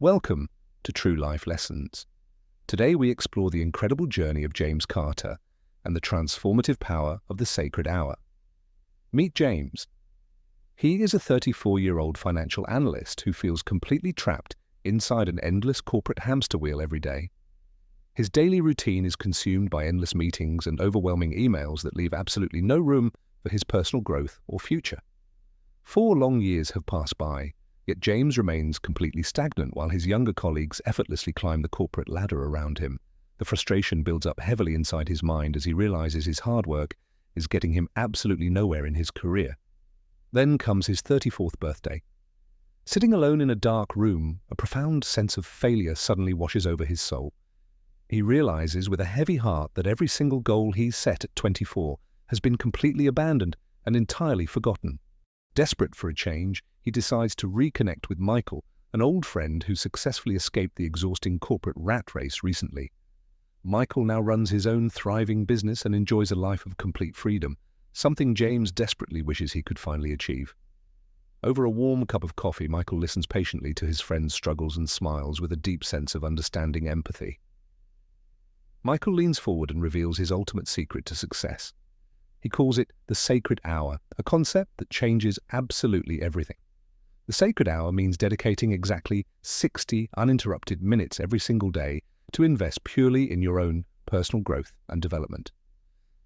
Welcome to True Life Lessons. Today we explore the incredible journey of James Carter and the transformative power of the sacred hour. Meet James. He is a 34-year-old financial analyst who feels completely trapped inside an endless corporate hamster wheel every day. His daily routine is consumed by endless meetings and overwhelming emails that leave absolutely no room for his personal growth or future. 4 long years have passed by, yet James remains completely stagnant while his younger colleagues effortlessly climb the corporate ladder around him. The frustration builds up heavily inside his mind as he realizes his hard work is getting him absolutely nowhere in his career. Then comes his 34th birthday. Sitting alone in a dark room, a profound sense of failure suddenly washes over his soul. He realizes with a heavy heart that every single goal he set at 24 has been completely abandoned and entirely forgotten. Desperate for a change, he decides to reconnect with Michael, an old friend who successfully escaped the exhausting corporate rat race recently. Michael now runs his own thriving business and enjoys a life of complete freedom, something James desperately wishes he could finally achieve. Over a warm cup of coffee, Michael listens patiently to his friend's struggles and smiles with a deep sense of understanding empathy. Michael leans forward and reveals his ultimate secret to success. He calls it the sacred hour, a concept that changes absolutely everything. The sacred hour means dedicating exactly 60 uninterrupted minutes every single day to invest purely in your own personal growth and development.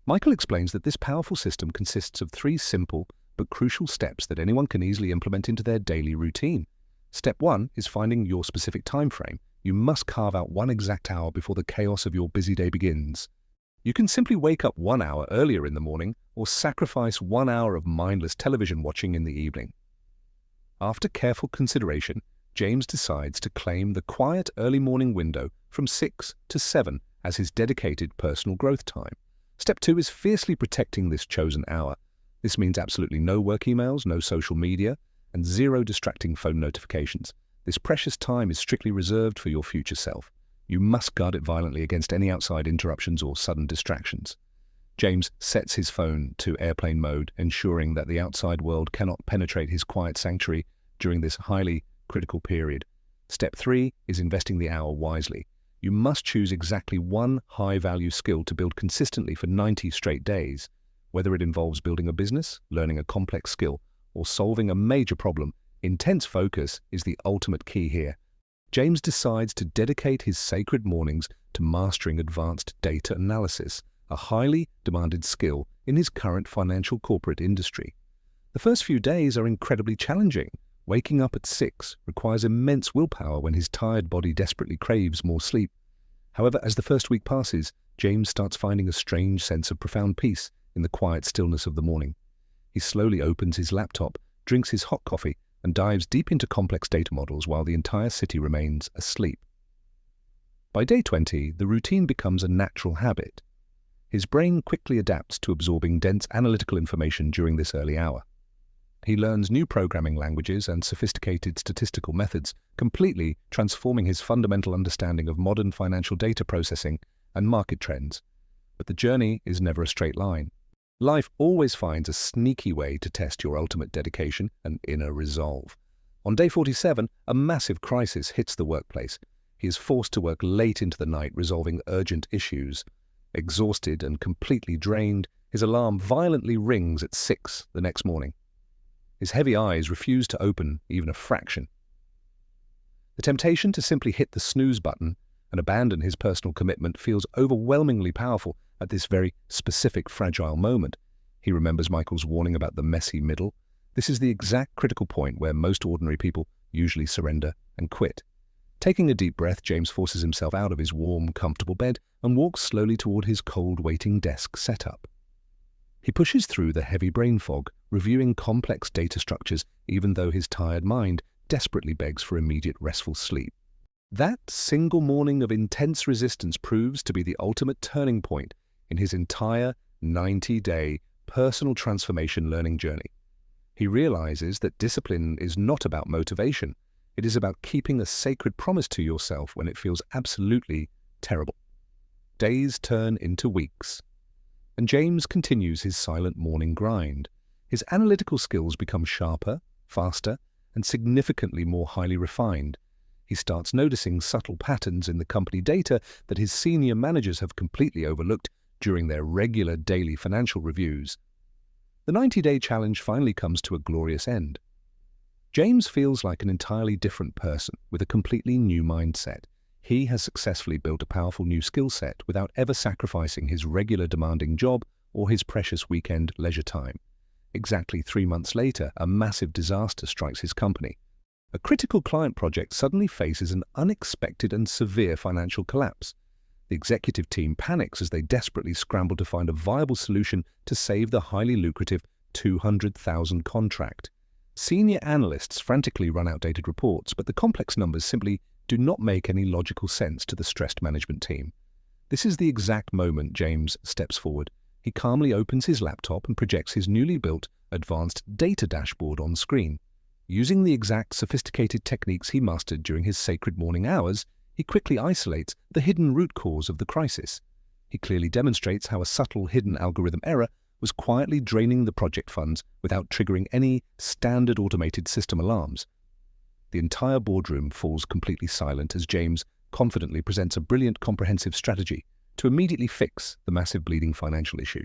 Michael explains that this powerful system consists of 3 simple but crucial steps that anyone can easily implement into their daily routine. Step 1 is finding your specific time frame. You must carve out 1 exact hour before the chaos of your busy day begins. You can simply wake up 1 hour earlier in the morning or sacrifice 1 hour of mindless television watching in the evening. After careful consideration, James decides to claim the quiet early morning window from 6 to 7 as his dedicated personal growth time. Step 2 is fiercely protecting this chosen hour. This means absolutely no work emails, no social media, and 0 distracting phone notifications. This precious time is strictly reserved for your future self. You must guard it violently against any outside interruptions or sudden distractions. James sets his phone to airplane mode, ensuring that the outside world cannot penetrate his quiet sanctuary during this highly critical period. Step 3 is investing the hour wisely. You must choose exactly 1 high-value skill to build consistently for 90 straight days. Whether it involves building a business, learning a complex skill, or solving a major problem, intense focus is the ultimate key here. James decides to dedicate his sacred mornings to mastering advanced data analysis, a highly demanded skill in his current financial corporate industry. The first few days are incredibly challenging. Waking up at 6 requires immense willpower when his tired body desperately craves more sleep. However, as the first week passes, James starts finding a strange sense of profound peace in the quiet stillness of the morning. He slowly opens his laptop, drinks his hot coffee, and dives deep into complex data models while the entire city remains asleep. By day 20, the routine becomes a natural habit. His brain quickly adapts to absorbing dense analytical information during this early hour. He learns new programming languages and sophisticated statistical methods, completely transforming his fundamental understanding of modern financial data processing and market trends. But the journey is never a straight line. Life always finds a sneaky way to test your ultimate dedication and inner resolve. On day 47, a massive crisis hits the workplace. He is forced to work late into the night resolving urgent issues. Exhausted and completely drained, his alarm violently rings at 6 the next morning. His heavy eyes refuse to open even a fraction. The temptation to simply hit the snooze button and abandon his personal commitment feels overwhelmingly powerful at this very specific fragile moment. He remembers Michael's warning about the messy middle. This is the exact critical point where most ordinary people usually surrender and quit. Taking a deep breath, James forces himself out of his warm, comfortable bed and walks slowly toward his cold waiting desk setup. He pushes through the heavy brain fog, reviewing complex data structures even though his tired mind desperately begs for immediate restful sleep. That single morning of intense resistance proves to be the ultimate turning point in his entire 90-day personal transformation learning journey. He realizes that discipline is not about motivation. It is about keeping a sacred promise to yourself when it feels absolutely terrible. Days turn into weeks, and James continues his silent morning grind. His analytical skills become sharper, faster, and significantly more highly refined. He starts noticing subtle patterns in the company data that his senior managers have completely overlooked during their regular daily financial reviews. The 90-day challenge finally comes to a glorious end. James feels like an entirely different person with a completely new mindset. He has successfully built a powerful new skill set without ever sacrificing his regular demanding job or his precious weekend leisure time. Exactly 3 months later, a massive disaster strikes his company. A critical client project suddenly faces an unexpected and severe financial collapse. The executive team panics as they desperately scramble to find a viable solution to save the highly lucrative $200,000 contract. Senior analysts frantically run outdated reports, but the complex numbers simply do not make any logical sense to the stressed management team. This is the exact moment James steps forward. He calmly opens his laptop and projects his newly built advanced data dashboard on screen. Using the exact sophisticated techniques he mastered during his sacred morning hours, he quickly isolates the hidden root cause of the crisis. He clearly demonstrates how a subtle hidden algorithm error was quietly draining the project funds without triggering any standard automated system alarms. The entire boardroom falls completely silent as James confidently presents a brilliant comprehensive strategy to immediately fix the massive bleeding financial issue.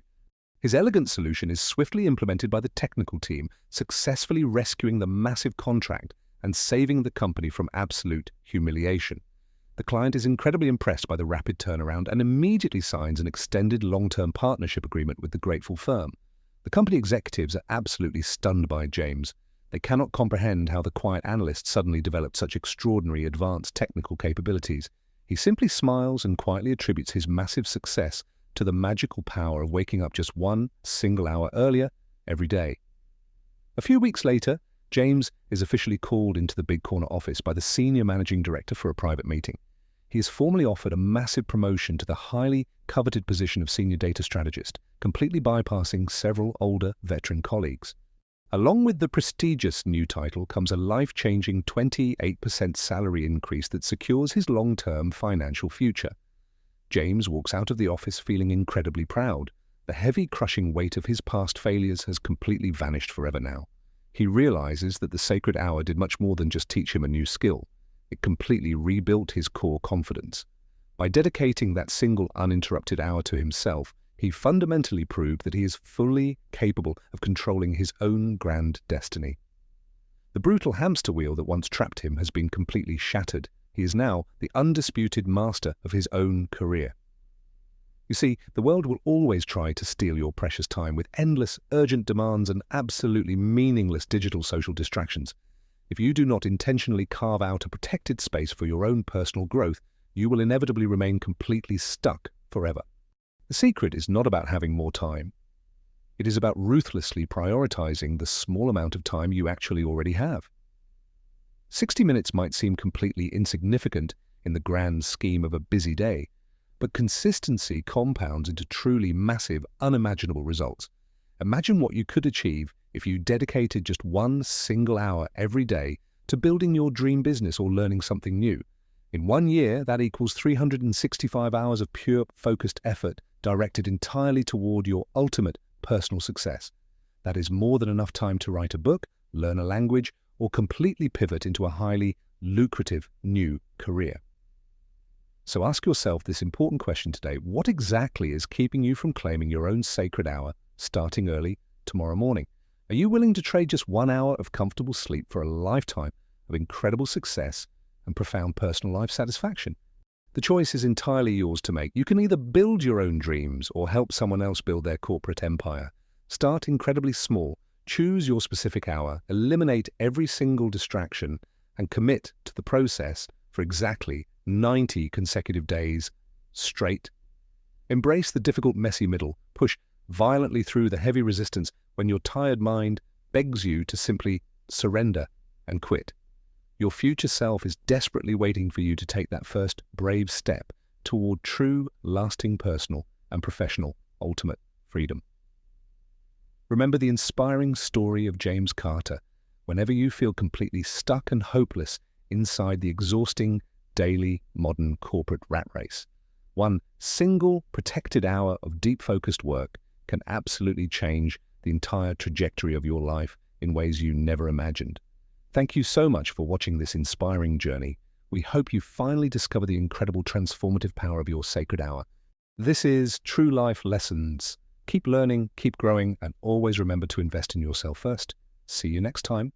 His elegant solution is swiftly implemented by the technical team, successfully rescuing the massive contract and saving the company from absolute humiliation. The client is incredibly impressed by the rapid turnaround and immediately signs an extended long-term partnership agreement with the grateful firm. The company executives are absolutely stunned by James. They cannot comprehend how the quiet analyst suddenly developed such extraordinary advanced technical capabilities. He simply smiles and quietly attributes his massive success to the magical power of waking up just one single hour earlier every day. A few weeks later, James is officially called into the Big Corner office by the senior managing director for a private meeting. He is formally offered a massive promotion to the highly coveted position of senior data strategist, completely bypassing several older veteran colleagues. Along with the prestigious new title comes a life-changing 28% salary increase that secures his long-term financial future. James walks out of the office feeling incredibly proud. The heavy, crushing weight of his past failures has completely vanished forever now. He realizes that the sacred hour did much more than just teach him a new skill. It completely rebuilt his core confidence. By dedicating that single uninterrupted hour to himself, he fundamentally proved that he is fully capable of controlling his own grand destiny. The brutal hamster wheel that once trapped him has been completely shattered. He is now the undisputed master of his own career. You see, the world will always try to steal your precious time with endless, urgent demands and absolutely meaningless digital social distractions. If you do not intentionally carve out a protected space for your own personal growth, you will inevitably remain completely stuck forever. The secret is not about having more time. It is about ruthlessly prioritizing the small amount of time you actually already have. 60 minutes might seem completely insignificant in the grand scheme of a busy day, but consistency compounds into truly massive, unimaginable results. Imagine what you could achieve if you dedicated just one single hour every day to building your dream business or learning something new. In 1 year, that equals 365 hours of pure, focused effort directed entirely toward your ultimate personal success. That is more than enough time to write a book, learn a language, or completely pivot into a highly lucrative new career. So ask yourself this important question today: what exactly is keeping you from claiming your own sacred hour starting early tomorrow morning? Are you willing to trade just 1 hour of comfortable sleep for a lifetime of incredible success and profound personal life satisfaction? The choice is entirely yours to make. You can either build your own dreams or help someone else build their corporate empire. Start incredibly small, choose your specific hour, eliminate every single distraction, and commit to the process for exactly 90 consecutive days straight. Embrace the difficult, messy middle. Push violently through the heavy resistance when your tired mind begs you to simply surrender and quit. Your future self is desperately waiting for you to take that first brave step toward true, lasting personal and professional ultimate freedom. Remember the inspiring story of James Carter whenever you feel completely stuck and hopeless inside the exhausting daily modern corporate rat race. One single protected hour of deep focused work can absolutely change the entire trajectory of your life in ways you never imagined. Thank you so much for watching this inspiring journey. We hope you finally discover the incredible transformative power of your sacred hour. This is True Life Lessons. Keep learning, keep growing, and always remember to invest in yourself first. See you next time.